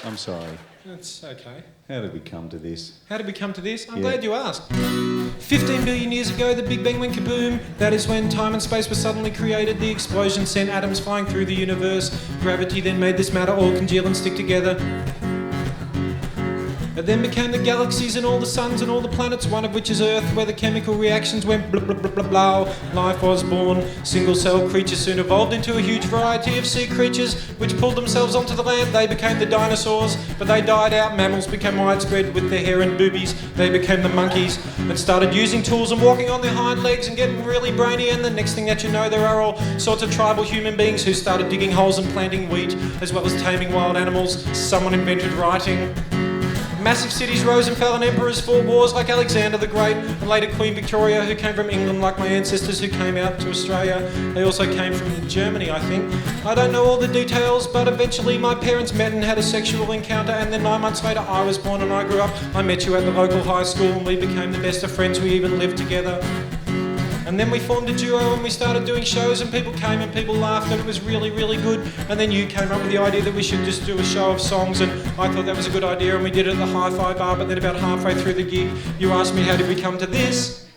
I'm sorry. That's okay. How did we come to this? How did we come to this? I'm glad you asked. 15 billion years ago, the Big Bang went kaboom. That is when time and space were suddenly created. The explosion sent atoms flying through the universe. Gravity then made this matter all congeal and stick together. It then became the galaxies and all the suns and all the planets, one of which is Earth, where the chemical reactions went blah blah blah blah blah. Life was born. Single-cell creatures soon evolved into a huge variety of sea creatures, which pulled themselves onto the land. They became the dinosaurs, but they died out. Mammals became widespread with their hair and boobies. They became the monkeys and started using tools and walking on their hind legs and getting really brainy. And the next thing that you know, there are all sorts of tribal human beings who started digging holes and planting wheat, as well as taming wild animals. Someone invented writing. Massive cities rose and fell and emperors fought wars like Alexander the Great and later Queen Victoria, who came from England like my ancestors who came out to Australia. They also came from Germany, I think. I don't know all the details, but eventually my parents met and had a sexual encounter, and then 9 months later I was born and I grew up. I met you at the local high school and we became the best of friends. We even lived together. And then we formed a duo and we started doing shows and people came and people laughed and it was really, really good. And then you came up with the idea that we should just do a show of songs, and I thought that was a good idea and we did it at the Hi-Fi bar, but then about halfway through the gig you asked me how did we come to this?